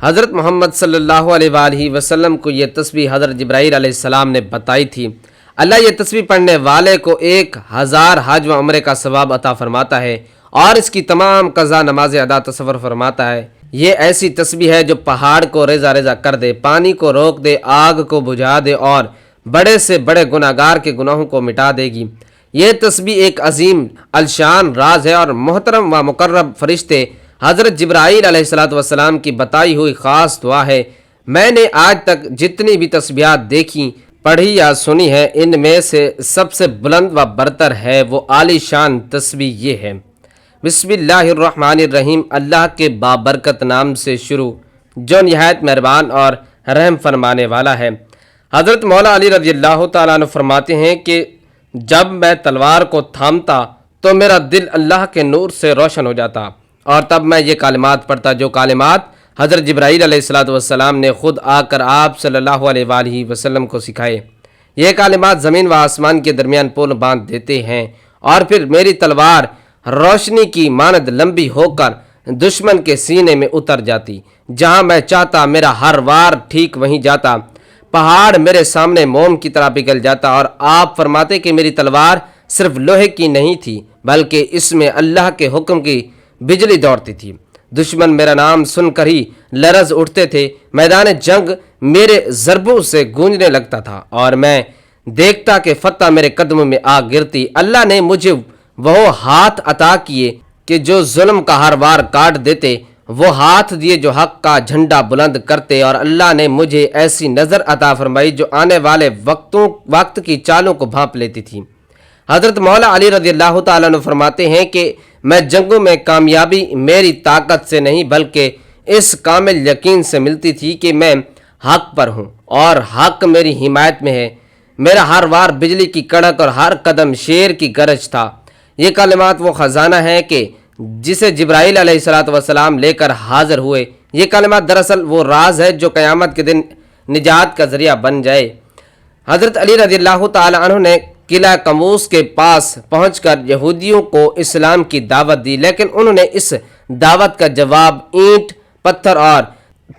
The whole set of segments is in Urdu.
حضرت محمد صلی اللہ علیہ وآلہ وسلم کو یہ تسبیح حضرت جبرائیل علیہ السلام نے بتائی تھی۔ اللہ یہ تسبیح پڑھنے والے کو 1000 حج و عمرے کا ثواب عطا فرماتا ہے اور اس کی تمام قضا نماز ادا تصور فرماتا ہے۔ یہ ایسی تسبیح ہے جو پہاڑ کو ریزہ ریزہ کر دے، پانی کو روک دے، آگ کو بجھا دے اور بڑے سے بڑے گناہگار کے گناہوں کو مٹا دے گی۔ یہ تسبیح ایک عظیم الشان راز ہے اور محترم و مقرب فرشتے حضرت جبرائیل علیہ السلام کی بتائی ہوئی خاص دعا ہے۔ میں نے آج تک جتنی بھی تسبیحات دیکھی، پڑھی یا سنی ہے، ان میں سے سب سے بلند و برتر ہے وہ عالی شان تسبیح یہ ہے۔ بسم اللہ الرحمن الرحیم، اللہ کے بابرکت نام سے شروع جو نہایت مہربان اور رحم فرمانے والا ہے۔ حضرت مولا علی رضی اللہ تعالیٰ عنہ فرماتے ہیں کہ جب میں تلوار کو تھامتا تو میرا دل اللہ کے نور سے روشن ہو جاتا اور تب میں یہ کلمات پڑھتا جو کلمات حضرت جبرائیل علیہ السلام نے خود آ کر آپ صلی اللہ علیہ وآلہ وسلم کو سکھائے۔ یہ کلمات زمین و آسمان کے درمیان پل باندھ دیتے ہیں اور پھر میری تلوار روشنی کی مانند لمبی ہو کر دشمن کے سینے میں اتر جاتی، جہاں میں چاہتا میرا ہر وار ٹھیک وہیں جاتا، پہاڑ میرے سامنے موم کی طرح پگھل جاتا۔ اور آپ فرماتے کہ میری تلوار صرف لوہے کی نہیں تھی بلکہ اس میں اللہ کے حکم کی بجلی دوڑتی تھی۔ دشمن میرا نام سن کر ہی لرز اٹھتے تھے، میدان جنگ میرے ضربوں سے گونجنے لگتا تھا اور میں دیکھتا کہ فتح میرے قدموں میں آ گرتی۔ اللہ نے مجھے وہ ہاتھ عطا کیے کہ جو ظلم کا ہر وار کاٹ دیتے، وہ ہاتھ دیے جو حق کا جھنڈا بلند کرتے، اور اللہ نے مجھے ایسی نظر عطا فرمائی جو آنے والے وقت کی چالوں کو بھانپ لیتی تھی۔ حضرت مولا علی رضی اللہ تعالیٰ عنہ فرماتے ہیں کہ میں جنگوں میں کامیابی میری طاقت سے نہیں بلکہ اس کامل یقین سے ملتی تھی کہ میں حق پر ہوں اور حق میری حمایت میں ہے۔ میرا ہر وار بجلی کی کڑک اور ہر قدم شیر کی گرج تھا۔ یہ کلمات وہ خزانہ ہے کہ جسے جبرائیل علیہ السلام لے کر حاضر ہوئے۔ یہ کلمات دراصل وہ راز ہے جو قیامت کے دن نجات کا ذریعہ بن جائے۔ حضرت علی رضی اللہ تعالی عنہ نے قلعہ قموس کے پاس پہنچ کر یہودیوں کو اسلام کی دعوت دی، لیکن انہوں نے اس دعوت کا جواب اینٹ پتھر اور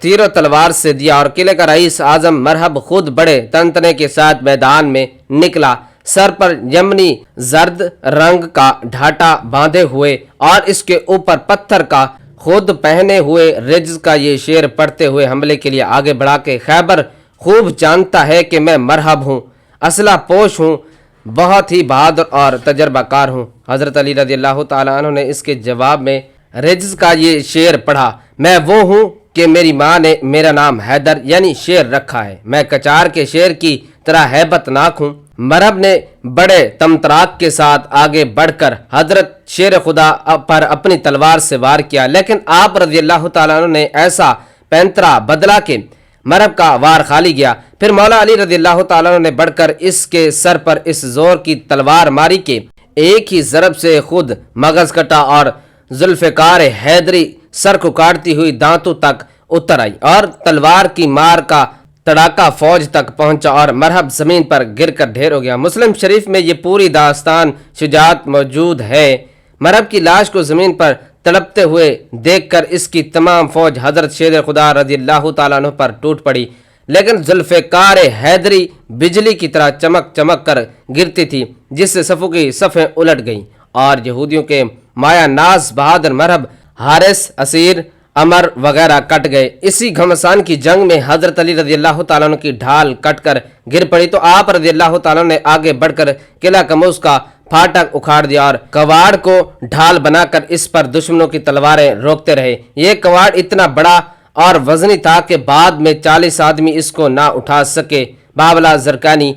تیر و تلوار سے دیا، اور قلعے کا رئیس اعظم مرحب خود بڑے تنتنے کے ساتھ میدان میں نکلا، سر پر یمنی زرد رنگ کا ڈھاٹا باندھے ہوئے اور اس کے اوپر پتھر کا خود پہنے ہوئے رجز کا یہ شعر پڑھتے ہوئے حملے کے لیے آگے بڑھا کہ خیبر خوب جانتا ہے کہ میں مرحب ہوں، اسلحہ پوش ہوں، بہت ہی بہادر اور تجربہ کار ہوں۔ حضرت علی رضی اللہ تعالیٰ عنہ نے اس کے جواب میں رجز کا یہ شعر پڑھا، میں وہ ہوں کہ میری ماں نے میرا نام حیدر یعنی شیر رکھا ہے، میں کچار کے شیر کی طرح ہیبت ناک ہوں۔ مرحب نے بڑے تمتراک کے ساتھ آگے بڑھ کر حضرت شیر خدا پر اپنی تلوار سے وار کیا، لیکن آپ رضی اللہ تعالیٰ عنہ نے ایسا پینترا بدلا کہ مرحب کا وار خالی گیا۔ پھر مولا علی رضی اللہ تعالیٰ عنہ نے بڑھ کر اس کے سر پر اس زور کی تلوار ماری کہ ایک ہی ضرب سے خود مغز کٹا اور ذوالفقار حیدری سر کو کاٹتی ہوئی دانتوں تک اتر آئی اور تلوار کی مار کا تڑاکا فوج تک پہنچا اور مرحب زمین پر گر کر ڈھیر ہو گیا۔ مسلم شریف میں یہ پوری داستان شجاعت موجود ہے۔ مرحب کی لاش کو زمین پر تڑپتے ہوئے دیکھ کر اس کی تمام فوج حضرت شیر خدا رضی اللہ تعالیٰ عنہ پر ٹوٹ پڑی، لیکن ذوالفقار حیدری بجلی کی طرح چمک چمک کر گرتی تھی، جس سے صفوں کی صفیں الٹ گئیں اور یہودیوں کے مایا ناز بہادر مرحب، حارث، اسیر، عمر وغیرہ کٹ گئے۔ اسی گھمسان کی جنگ میں حضرت علی رضی اللہ تعالیٰ عنہ کی ڈھال کٹ کر گر پڑی تو آپ رضی اللہ تعالیٰ عنہ نے آگے بڑھ کر قلعہ قموس کا پھاٹک اکھاڑ دیا اور کواڑ کو ڈھال بنا کر اس پر دشمنوں کی تلواریں روکتے رہے۔ یہ کواڑ اتنا بڑا اور وزنی تھا کہ بعد میں 40 آدمی اس کو نہ اٹھا سکے۔ بابلا زرکانی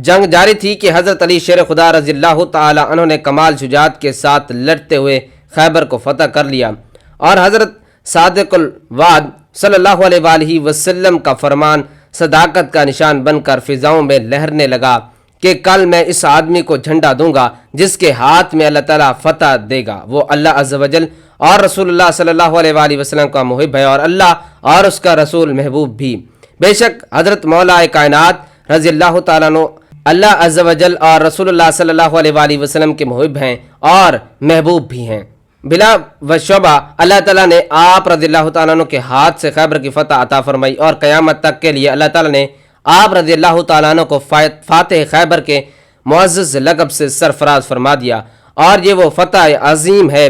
جنگ جاری تھی کہ حضرت علی شیر خدا رضی اللہ تعالی عنہ نے کمال شجاعت کے ساتھ لڑتے ہوئے خیبر کو فتح کر لیا، اور حضرت صادق الوعد صلی اللہ علیہ وآلہ وسلم کا فرمان صداقت کا نشان بن کر فضاؤں میں لہرنے لگا کہ کل میں اس آدمی کو جھنڈا دوں گا جس کے ہاتھ میں اللہ تعالیٰ فتح دے گا۔ وہ اللہ عز و جل اور رسول اللہ صلی اللہ علیہ وآلہ وسلم کا محب ہے اور اللہ اور اس کا رسول محبوب بھی۔ بے شک حضرت مولا کائنات رضی اللہ تعالیٰ عنہ اللہ عز و جل اور رسول اللہ صلی اللہ علیہ وآلہ وسلم کے محب ہیں اور محبوب بھی ہیں۔ بلا و شبہ اللہ تعالیٰ نے آپ رضی اللہ تعالیٰ عنہ کے ہاتھ سے خیبر کی فتح عطا فرمائی، اور قیامت تک کے لیے اللہ تعالیٰ نے آپ رضی اللہ تعالیٰ عنہ کو فاتح خیبر کے معزز لقب سے سرفراز فرما دیا، اور یہ وہ فتح عظیم ہے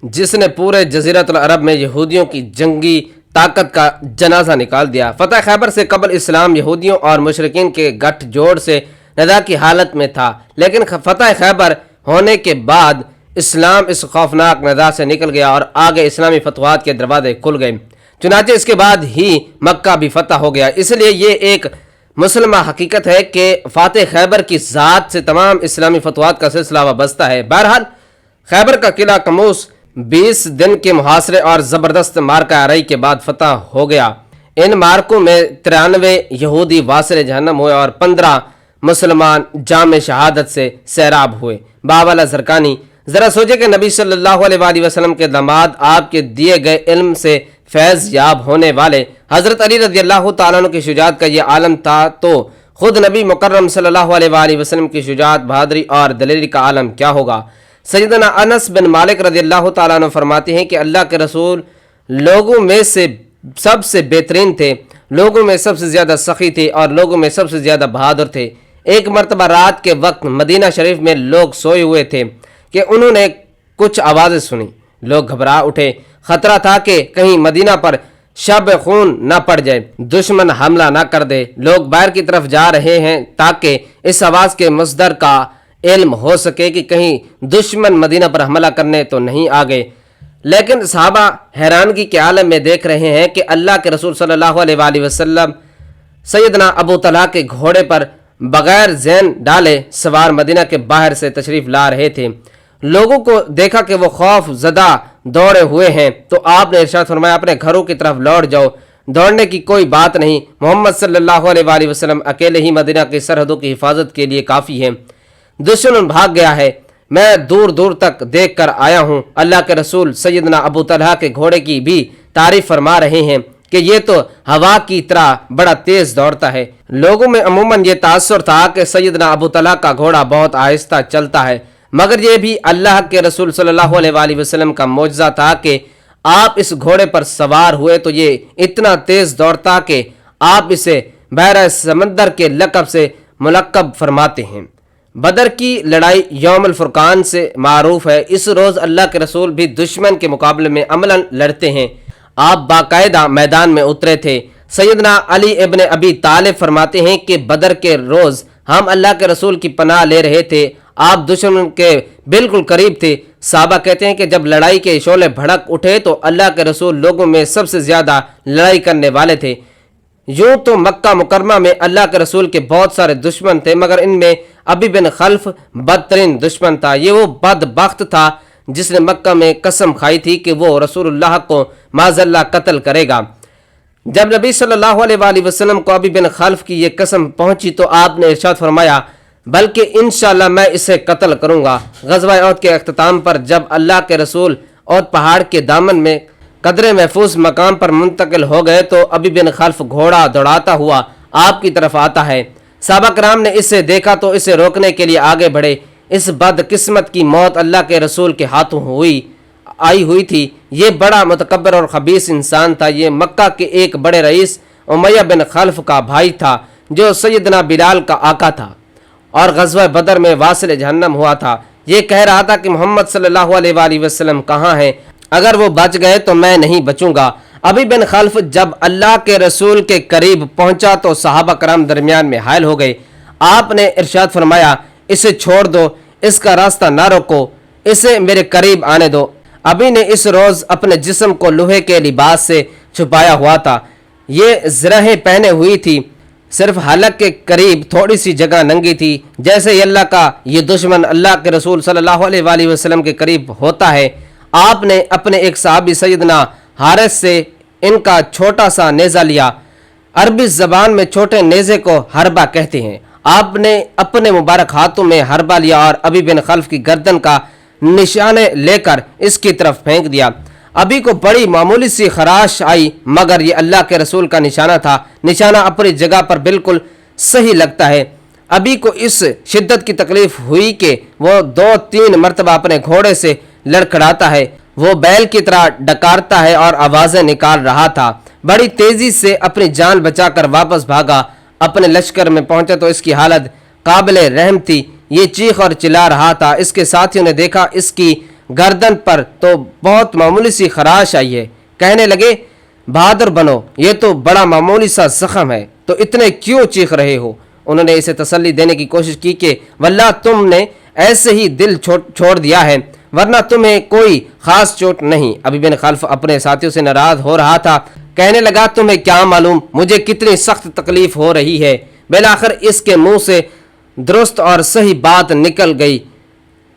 جس نے پورے جزیرۃ العرب میں یہودیوں کی جنگی طاقت کا جنازہ نکال دیا۔ فتح خیبر سے قبل اسلام یہودیوں اور مشرکین کے گٹھ جوڑ سے ندا کی حالت میں تھا، لیکن فتح خیبر ہونے کے بعد اسلام اس خوفناک ندا سے نکل گیا اور آگے اسلامی فتوحات کے دروازے کھل گئے۔ چنانچہ اس کے بعد ہی مکہ بھی فتح ہو گیا۔ اس لیے یہ ایک مسلمہ حقیقت ہے کہ فاتح خیبر کی ذات سے تمام اسلامی فتوحات کا سلسلہ وابستہ ہے۔ بہرحال خیبر کا قلعہ کموس 20 دن کے محاصرے اور زبردست مارکہ آرائی کے بعد فتح ہو گیا۔ ان مارکوں میں 93 یہودی واصل جہنم ہوئے اور 15 مسلمان جام شہادت سے سیراب ہوئے۔ بابا زرقانی، ذرا سوچے کہ نبی صلی اللہ علیہ وآلہ وسلم کے داماد، آپ کے دیے گئے علم سے فیض یاب ہونے والے حضرت علی رضی اللہ تعالیٰ عنہ کی شجاعت کا یہ عالم تھا، تو خود نبی مکرم صلی اللہ علیہ وآلہ وسلم کی شجاعت، بہادری اور دلیری کا عالم کیا ہوگا۔ سیدنا انس بن مالک رضی اللہ تعالیٰ عنہ فرماتے ہیں کہ اللہ کے رسول لوگوں میں سے سب سے بہترین تھے، لوگوں میں سب سے زیادہ سخی تھے اور لوگوں میں سب سے زیادہ بہادر تھے۔ ایک مرتبہ رات کے وقت مدینہ شریف میں لوگ سوئے ہوئے تھے کہ انہوں نے کچھ آوازیں سنی۔ لوگ گھبرا اٹھے، خطرہ تھا کہ کہیں مدینہ پر شب خون نہ پڑ جائے، دشمن حملہ نہ کر دے۔ لوگ باہر کی طرف جا رہے ہیں تاکہ اس آواز کے مصدر کا علم ہو سکے کہ کہیں دشمن مدینہ پر حملہ کرنے تو نہیں آگے۔ لیکن صحابہ حیرانگی کے عالم میں دیکھ رہے ہیں کہ اللہ کے رسول صلی اللہ علیہ وآلہ وسلم سیدنا ابو طلحہ کے گھوڑے پر بغیر زین ڈالے سوار مدینہ کے باہر سے تشریف لا رہے تھے۔ لوگوں کو دیکھا کہ وہ خوف زدہ دوڑے ہوئے ہیں تو آپ نے ارشاد فرمایا، اپنے گھروں کی طرف لوٹ جاؤ، دوڑنے کی کوئی بات نہیں، محمد صلی اللہ علیہ وآلہ وسلم اکیلے ہی مدینہ کی سرحدوں کی حفاظت کے لیے کافی ہیں۔ دشمن بھاگ گیا ہے، میں دور دور تک دیکھ کر آیا ہوں۔ اللہ کے رسول سیدنا ابو طلحہ کے گھوڑے کی بھی تعریف فرما رہے ہیں کہ یہ تو ہوا کی طرح بڑا تیز دوڑتا ہے۔ لوگوں میں عموماً یہ تاثر تھا کہ سیدنا ابو طلحہ کا گھوڑا بہت آہستہ چلتا ہے، مگر یہ بھی اللہ کے رسول صلی اللہ علیہ وآلہ وسلم کا معجزہ تھا کہ آپ اس گھوڑے پر سوار ہوئے تو یہ اتنا تیز دوڑتا کہ آپ اسے بحر سمندر کے لقب سے ملقب فرماتے ہیں۔ بدر کی لڑائی یوم الفرقان سے معروف ہے۔ اس روز اللہ کے رسول بھی دشمن کے مقابلے میں عملاً لڑتے ہیں۔ آپ باقاعدہ میدان میں اترے تھے۔ سیدنا علی ابن ابی طالب فرماتے ہیں کہ بدر کے روز ہم اللہ کے رسول کی پناہ لے رہے تھے، آپ دشمن کے بالکل قریب تھے۔ صحابہ کہتے ہیں کہ جب لڑائی کے شعلے بھڑک اٹھے تو اللہ کے رسول لوگوں میں سب سے زیادہ لڑائی کرنے والے تھے۔ یوں تو مکہ مکرمہ میں اللہ کے رسول کے بہت سارے دشمن تھے، مگر ان میں ابی بن خلف بدترین دشمن تھا۔ یہ وہ بدبخت تھا جس نے مکہ میں قسم کھائی تھی کہ وہ رسول اللہ کو معاذ اللہ قتل کرے گا۔ جب نبی صلی اللہ علیہ وآلہ وسلم کو ابی بن خلف کی یہ قسم پہنچی تو آپ نے ارشاد فرمایا، بلکہ انشاءاللہ میں اسے قتل کروں گا۔ غزوہ احد کے اختتام پر جب اللہ کے رسول احد پہاڑ کے دامن میں قدرے محفوظ مقام پر منتقل ہو گئے تو ابی بن خلف گھوڑا دوڑاتا ہوا آپ کی طرف آتا ہے۔ صحابہ کرام نے اسے دیکھا تو اسے روکنے کے لیے آگے بڑھے۔ اس بدقسمت کی موت اللہ کے رسول کے ہاتھوں آئی ہوئی تھی۔ یہ بڑا متکبر اور خبیث انسان تھا۔ یہ مکہ کے ایک بڑے رئیس امیہ بن خلف کا بھائی تھا جو سیدنا بلال کا آقا تھا اور غزوہ بدر میں واصل جہنم ہوا تھا۔ یہ کہہ رہا تھا کہ محمد صلی اللہ علیہ وآلہ وسلم کہاں ہیں؟ اگر وہ بچ گئے تو میں نہیں بچوں گا۔ ابی بن خلف جب اللہ کے رسول کے قریب پہنچا تو صحابہ کرام درمیان میں حائل ہو گئے۔ آپ نے ارشاد فرمایا، اسے چھوڑ دو، اس کا راستہ نہ روکو، اسے میرے قریب آنے دو۔ ابی نے اس روز اپنے جسم کو لوہے کے لباس سے چھپایا ہوا تھا۔ یہ زرہیں پہنے ہوئی تھی، صرف حلق کے قریب تھوڑی سی جگہ ننگی تھی۔ جیسے ہی اللہ کا یہ دشمن اللہ کے رسول صلی اللہ علیہ وآلہ وسلم کے قریب ہوتا ہے، آپ نے اپنے ایک صحابی سیدنا حارث سے ان کا چھوٹا سا نیزہ لیا۔ عربی زبان میں چھوٹے نیزے کو حربہ کہتے ہیں۔ آپ نے اپنے مبارک ہاتھوں میں حربہ لیا اور ابی بن خلف کی گردن کا نشانے لے کر اس کی طرف پھینک دیا۔ ابی کو بڑی معمولی سی خراش آئی، مگر یہ اللہ کے رسول کا نشانہ تھا۔ نشانہ اپنی جگہ پر بالکل صحیح لگتا ہے۔ ابی کو اس شدت کی تکلیف ہوئی کہ وہ 2-3 مرتبہ اپنے گھوڑے سے لڑکھڑاتا ہے۔ وہ بیل کی طرح ڈکارتا ہے اور آوازیں نکال رہا تھا۔ بڑی تیزی سے اپنی جان بچا کر واپس بھاگا، اپنے لشکر میں پہنچا تو اس کی حالت قابل رحم تھی، یہ چیخ اور چلا رہا تھا۔ اس کے ساتھیوں نے دیکھا اس کی گردن پر تو بہت معمولی سی خراش آئی ہے، کہنے لگے بہادر بنو، یہ تو بڑا معمولی سا زخم ہے، تو اتنے کیوں چیخ رہے ہو؟ انہوں نے اسے تسلی دینے کی کوشش کی کہ واللہ تم نے ایسے ہی دل چھوڑ دیا ہے، ورنہ تمہیں کوئی خاص چوٹ نہیں۔ ابی بن خلف اپنے ساتھیوں سے ناراض ہو رہا تھا، کہنے لگا تمہیں کیا معلوم مجھے کتنی سخت تکلیف ہو رہی ہے۔ بالآخر اس کے منہ سے درست اور صحیح بات نکل گئی،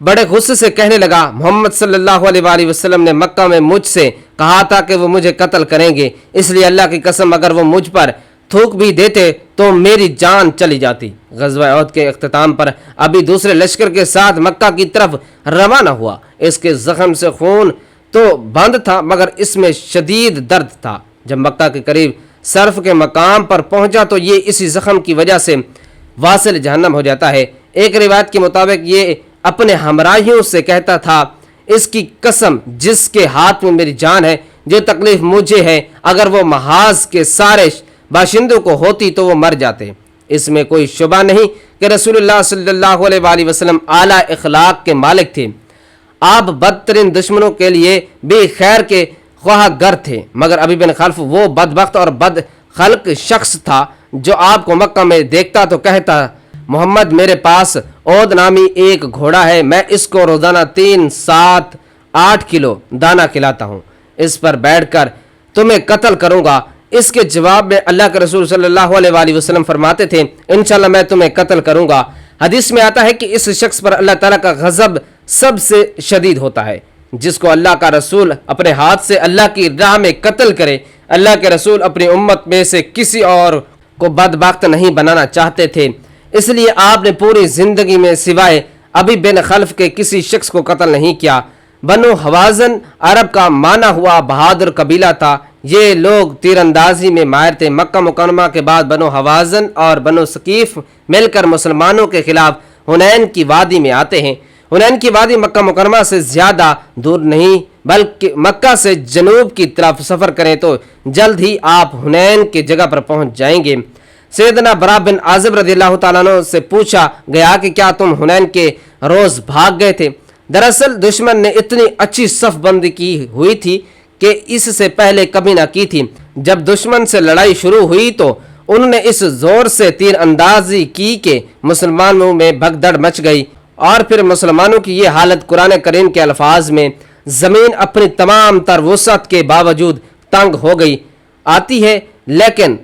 بڑے غصے سے کہنے لگا محمد صلی اللہ علیہ وآلہ وسلم نے مکہ میں مجھ سے کہا تھا کہ وہ مجھے قتل کریں گے، اس لیے اللہ کی قسم اگر وہ مجھ پر تھوک بھی دیتے تو میری جان چلی جاتی۔ غزوہ احد کے اختتام پر ابھی دوسرے لشکر کے ساتھ مکہ کی طرف روانہ ہوا۔ اس کے زخم سے خون تو بند تھا مگر اس میں شدید درد تھا۔ جب مکہ کے قریب صرف کے مقام پر پہنچا تو یہ اسی زخم کی وجہ سے واصل جہنم ہو جاتا ہے۔ ایک روایت کے مطابق یہ اپنے ہمراہیوں سے کہتا تھا اس کی قسم جس کے ہاتھ میں میری جان ہے، جو تکلیف مجھے ہے اگر وہ محاذ کے سارے باشندوں کو ہوتی تو وہ مر جاتے۔ اس میں کوئی شبہ نہیں کہ رسول اللہ صلی اللہ علیہ وآلہ وسلم اعلیٰ اخلاق کے مالک تھے، آپ بدترین دشمنوں کے لیے بھی خیر کے خواہ گر تھے، مگر ابی بن خلف وہ بدبخت اور بد خلق شخص تھا جو آپ کو مکہ میں دیکھتا تو کہتا محمد میرے پاس عود نامی ایک گھوڑا ہے، میں اس کو روزانہ 3، 7، 8 کلو دانہ کھلاتا ہوں، اس پر بیٹھ کر تمہیں قتل کروں گا۔ اس کے جواب میں اللہ کے رسول صلی اللہ علیہ وآلہ وسلم فرماتے تھے انشاءاللہ میں تمہیں قتل کروں گا۔ حدیث میں آتا ہے کہ اس شخص پر اللہ تعالیٰ کا غضب سب سے شدید ہوتا ہے، جس کو اللہ کا رسول اپنے ہاتھ سے اللہ کی راہ میں قتل کرے۔ اللہ کے رسول اپنی امت میں سے کسی اور کو بدبخت نہیں بنانا چاہتے تھے، اس لیے آپ نے پوری زندگی میں سوائے ابی بن خلف کے کسی شخص کو قتل نہیں کیا۔ بنو حوازن عرب کا مانا ہوا بہادر قبیلہ تھا، یہ لوگ تیر اندازی میں ماہر تھے۔ مکہ مکرمہ کے بعد بنو حوازن اور بنو ثقیف مل کر مسلمانوں کے خلاف حنین کی وادی میں آتے ہیں۔ حنین کی وادی مکہ مکرمہ سے زیادہ دور نہیں بلکہ مکہ سے جنوب کی طرف سفر کریں تو جلد ہی آپ حنین کی جگہ پر پہنچ جائیں گے۔ سیدنا برا بن عازب رضی اللہ تعالیٰ عنہ سے پوچھا گیا کہ کیا تم حنین کے روز بھاگ گئے تھے؟ دراصل دشمن نے اتنی اچھی صف بندی کی ہوئی تھی کہ اس سے پہلے کبھی نہ کی تھی۔ جب دشمن سے لڑائی شروع ہوئی تو انہوں نے اس زور سے تیر اندازی کی کہ مسلمانوں میں بھگدڑ مچ گئی، اور پھر مسلمانوں کی یہ حالت قرآن کریم کے الفاظ میں زمین اپنی تمام تر وسعت کے باوجود تنگ ہو گئی آتی ہے۔ لیکن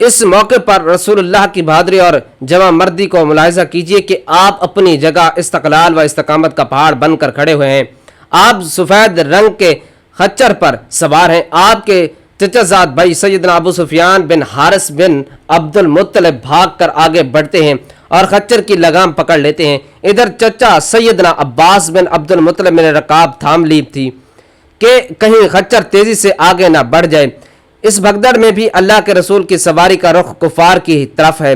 اس موقع پر رسول اللہ کی بہادری اور جمع مردی کو ملاحظہ کیجئے کہ آپ اپنی جگہ استقلال و استقامت کا پہاڑ بن کر کھڑے ہوئے ہیں۔ آپ سفید رنگ کے خچر پر سوار ہیں۔ آپ کے چچا زاد بھائی سیدنا ابو سفیان بن حارث بن عبد المطلب بھاگ کر آگے بڑھتے ہیں اور خچر کی لگام پکڑ لیتے ہیں۔ ادھر چچا سیدنا عباس بن عبد المطلب نے رکاب تھام لی تھی کہ کہیں خچر تیزی سے آگے نہ بڑھ جائے۔ اس بھگدڑ میں بھی اللہ کے رسول کی سواری کا رخ کفار کی طرف ہے۔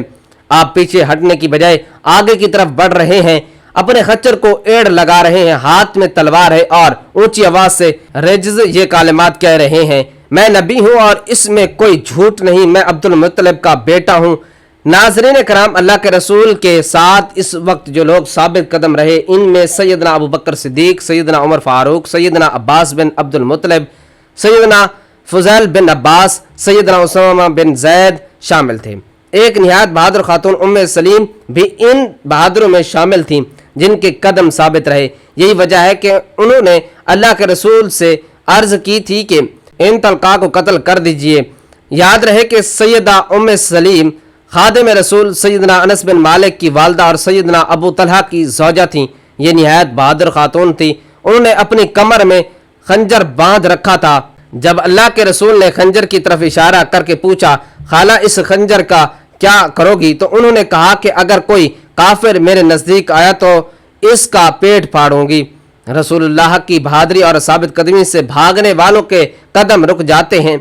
آپ پیچھے ہٹنے کی بجائے آگے کی طرف بڑھ رہے ہیں، اپنے خچر کو ایڑ لگا رہے ہیں، ہاتھ میں تلوار ہے اور اونچی آواز سے رجز یہ کلمات کہہ رہے ہیں میں نبی ہوں اور اس میں کوئی جھوٹ نہیں، میں عبد المطلب کا بیٹا ہوں۔ ناظرین کرام، اللہ کے رسول کے ساتھ اس وقت جو لوگ ثابت قدم رہے ان میں سیدنا ابو بکر صدیق، سیدنا عمر فاروق، سیدنا عباس بن عبد المطلب، سیدنا فضیل بن عباس، سیدنا اسامہ بن زید شامل تھے۔ ایک نہایت بہادر خاتون ام سلیم بھی ان بہادروں میں شامل تھیں جن کے قدم ثابت رہے۔ یہی وجہ ہے کہ انہوں نے اللہ کے رسول سے عرض کی تھی کہ ان طلقاء کو قتل کر دیجئے۔ یاد رہے کہ سیدہ ام سلیم خادم رسول سیدنا انس بن مالک کی والدہ اور سیدنا ابو طلحہ کی زوجہ تھیں۔ یہ نہایت بہادر خاتون تھی۔ انہوں نے اپنی کمر میں خنجر باندھ رکھا تھا۔ جب اللہ کے رسول نے خنجر کی طرف اشارہ کر کے پوچھا خالہ اس خنجر کا کیا کرو گی، تو انہوں نے کہا کہ اگر کوئی کافر میرے نزدیک آیا تو اس کا پیٹ پھاڑوں گی۔ رسول اللہ کی بہادری اور ثابت قدمی سے بھاگنے والوں کے قدم رک جاتے ہیں۔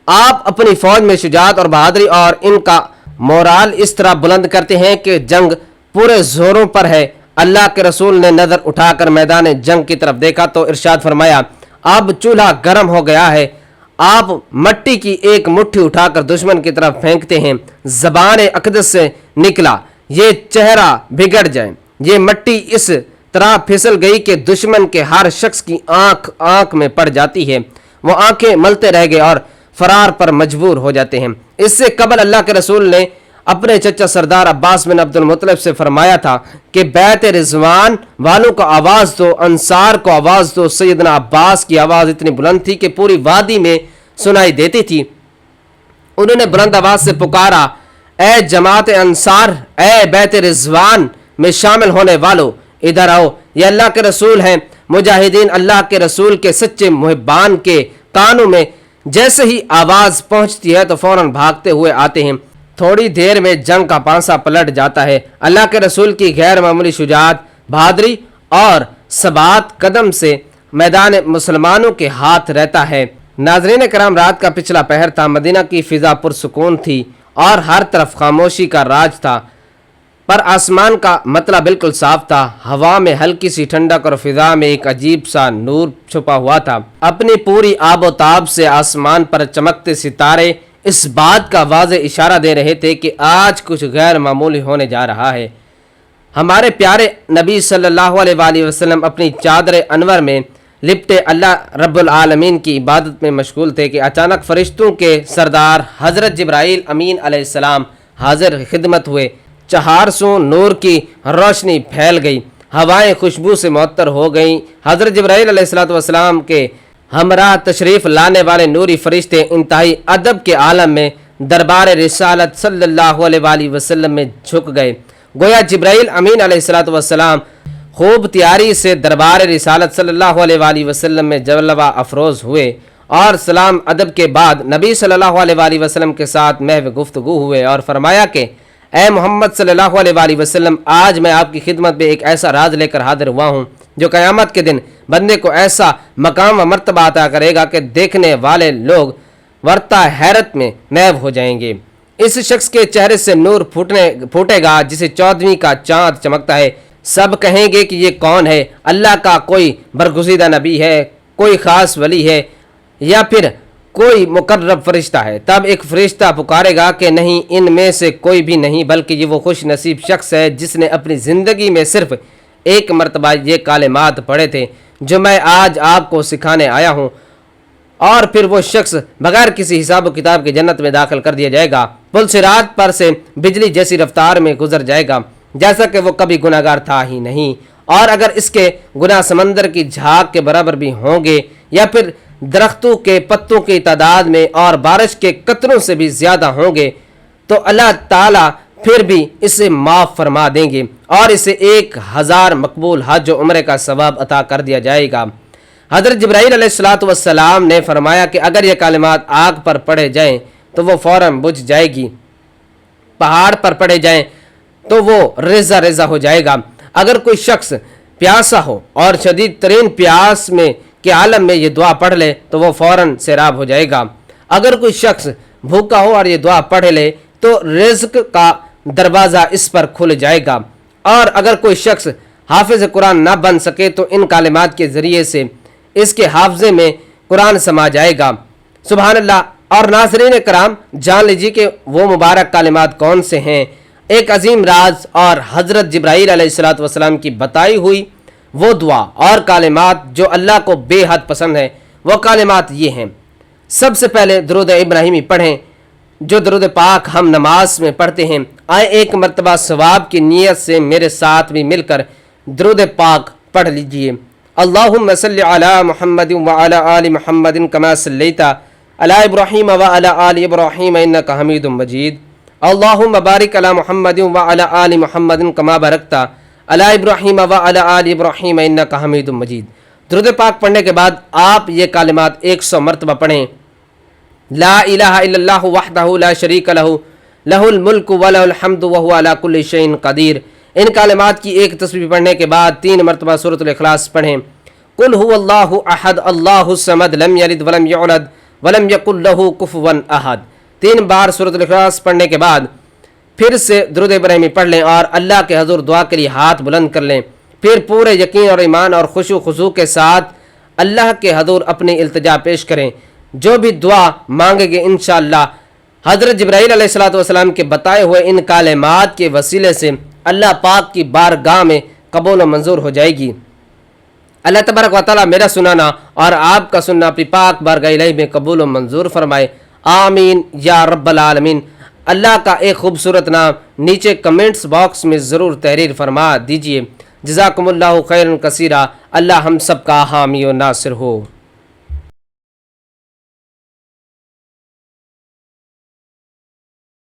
آپ اپنی فوج میں شجاعت اور بہادری اور ان کا مورال اس طرح بلند کرتے ہیں کہ جنگ پورے زوروں پر ہے۔ اللہ کے رسول نے نظر اٹھا کر میدان جنگ کی طرف دیکھا تو ارشاد فرمایا اب چولہا گرم ہو گیا ہے، آپ مٹی کی ایک مٹھی اٹھا کر دشمن کی طرف پھینکتے ہیں، زبان اقدس سے نکلا یہ چہرہ بگڑ جائے، یہ مٹی اس طرح پھسل گئی کہ دشمن کے ہر شخص کی آنکھ میں پڑ جاتی ہے، وہ آنکھیں ملتے رہ گئے اور فرار پر مجبور ہو جاتے ہیں۔ اس سے قبل اللہ کے رسول نے اپنے چچا سردار عباس بن عبد المطلب سے فرمایا تھا کہ بیت رضوان والوں کو آواز دو، انصار کو آواز دو۔ سیدنا عباس کی آواز اتنی بلند تھی کہ پوری وادی میں سنائی دیتی تھی۔ انہوں نے بلند آواز سے پکارا، اے جماعت انصار، اے بیت رضوان میں شامل ہونے والو، ادھر آؤ، یہ اللہ کے رسول ہیں۔ مجاہدین اللہ کے رسول کے سچے محبان کے کانوں میں جیسے ہی آواز پہنچتی ہے تو فوراً بھاگتے ہوئے آتے ہیں۔ تھوڑی دیر میں جنگ کا پانسا پلٹ جاتا ہے۔ اللہ کے رسول کی غیر معمولی شجاعت، بہادری اور ثبات قدم سے میدان مسلمانوں کے ہاتھ رہتا ہے۔ ناظرین کرام، رات کا پچھلا پہر تھا، مدینہ کی فضا پرسکون تھی اور ہر طرف خاموشی کا راج تھا، پر آسمان کا مطلع بالکل صاف تھا۔ ہوا میں ہلکی سی ٹھنڈک اور فضا میں ایک عجیب سا نور چھپا ہوا تھا۔ اپنی پوری آب و تاب سے آسمان پر چمکتے ستارے اس بات کا واضح اشارہ دے رہے تھے کہ آج کچھ غیر معمولی ہونے جا رہا ہے۔ ہمارے پیارے نبی صلی اللہ علیہ وآلہ وسلم اپنی چادر انور میں لپٹے اللہ رب العالمین کی عبادت میں مشغول تھے کہ اچانک فرشتوں کے سردار حضرت جبرائیل امین علیہ السلام حاضر خدمت ہوئے۔ چہار سو نور کی روشنی پھیل گئی، ہوائیں خوشبو سے معطر ہو گئیں۔ حضرت جبرائیل علیہ السلام کے ہمراہ تشریف لانے والے نوری فرشتے انتہائی ادب کے عالم میں دربار رسالت صلی اللہ علیہ وآلہ وسلم میں جھک گئے۔ گویا جبرائیل امین علیہ السلام خوب تیاری سے دربار رسالت صلی اللہ علیہ وآلہ وسلم میں جلوہ افروز ہوئے اور سلام ادب کے بعد نبی صلی اللہ علیہ وآلہ وسلم کے ساتھ محو گفتگو ہوئے اور فرمایا کہ اے محمد صلی اللہ علیہ وآلہ وسلم، آج میں آپ کی خدمت میں ایک ایسا راز لے کر حاضر ہوا ہوں جو قیامت کے دن بندے کو ایسا مقام و مرتبہ عطا کرے گا کہ دیکھنے والے لوگ ورطہ حیرت میں محو ہو جائیں گے۔ اس شخص کے چہرے سے نور پھوٹے گا جسے 14ویں کا چاند چمکتا ہے۔ سب کہیں گے کہ یہ کون ہے؟ اللہ کا کوئی برگزیدہ نبی ہے، کوئی خاص ولی ہے، یا پھر کوئی مقرب فرشتہ ہے؟ تب ایک فرشتہ پکارے گا کہ نہیں، ان میں سے کوئی بھی نہیں، بلکہ یہ وہ خوش نصیب شخص ہے جس نے اپنی زندگی میں صرف ایک مرتبہ یہ کلمات پڑھے تھے جو میں آج آپ کو سکھانے آیا ہوں، اور پھر وہ شخص بغیر کسی حساب و کتاب کی جنت میں داخل کر دیا جائے گا، پل صراط پر سے بجلی جیسی رفتار میں گزر جائے گا، جیسا کہ وہ کبھی گناہ گار تھا ہی نہیں، اور اگر اس کے گناہ سمندر کی جھاگ کے برابر بھی ہوں گے یا پھر درختوں کے پتوں کی تعداد میں اور بارش کے قطروں سے بھی زیادہ ہوں گے تو اللہ تعالیٰ پھر بھی اسے معاف فرما دیں گے اور اسے 1000 مقبول حج و عمرے کا ثواب عطا کر دیا جائے گا۔ حضرت جبرائیل علیہ السلام نے فرمایا کہ اگر یہ کلمات آگ پر پڑھے جائیں تو وہ فوراً بجھ جائے گی، پہاڑ پر پڑھے جائیں تو وہ ریزہ ریزہ ہو جائے گا۔ اگر کوئی شخص پیاسا ہو اور شدید ترین پیاس میں کے عالم میں یہ دعا پڑھ لے تو وہ فوراً سیراب ہو جائے گا۔ اگر کوئی شخص بھوکا ہو اور یہ دعا پڑھ لے تو رزق کا دروازہ اس پر کھل جائے گا، اور اگر کوئی شخص حافظ قرآن نہ بن سکے تو ان کلمات کے ذریعے سے اس کے حافظے میں قرآن سما جائے گا۔ سبحان اللہ۔ اور ناظرین کرام، جان لیجیے کہ وہ مبارک کلمات کون سے ہیں۔ ایک عظیم راز اور حضرت جبرائیل علیہ السلام کی بتائی ہوئی وہ دعا اور کلمات جو اللہ کو بے حد پسند ہے، وہ کلمات یہ ہیں۔ سب سے پہلے درود ابراہیمی پڑھیں، جو درود پاک ہم نماز میں پڑھتے ہیں۔ آئے ایک مرتبہ ثواب کی نیت سے میرے ساتھ بھی مل کر درود پاک پڑھ لیجئے۔ اللہم صلی علی محمد وعلی آل محمد کما صلیت علی ابراہیم وعلی آل ابراہیم انک حمید مجید۔ اللہم بارک علی محمد وعلی آل محمد کما بارکت علی ابراہیم وعلی آل ابراہیم انک حمید مجید۔ درود پاک پڑھنے کے بعد آپ یہ کلمات 100 مرتبہ پڑھیں۔ لا الہ الا اللہ وحدہ لا شریک لہ، لہ الملک ولہ الحمد وہو علی کل شیء قدیر۔ ان کلمات کی ایک تسبیح پڑھنے کے بعد 3 مرتبہ سورۃ الاخلاص پڑھیں۔ قل هو اللہ احد اللہ الصمد لم یلد ولم یولد ولم یکن لہ کفوا احد۔ 3 بار سورۃ الاخلاص پڑھنے کے بعد پھر سے درود ابراہیمی پڑھ لیں اور اللہ کے حضور دعا کے لیے ہاتھ بلند کر لیں۔ پھر پورے یقین اور ایمان اور خشوع و خضوع کے ساتھ اللہ کے حضور اپنی التجا پیش کریں۔ جو بھی دعا مانگیں گے انشاءاللہ حضرت جبرائیل علیہ الصلوۃ والسلام کے بتائے ہوئے ان کلمات کے وسیلے سے اللہ پاک کی بارگاہ میں قبول و منظور ہو جائے گی۔ اللہ تبارک و تعالیٰ میرا سنانا اور آپ کا سننا اپنی پاک بارگاہ الہی میں قبول و منظور فرمائے، آمین یا رب العالمین۔ اللہ کا ایک خوبصورت نام نیچے کمنٹس باکس میں ضرور تحریر فرما دیجئے۔ جزاکم اللہ خیرا کثیرا۔ اللہ ہم سب کا حامی و ناصر ہو۔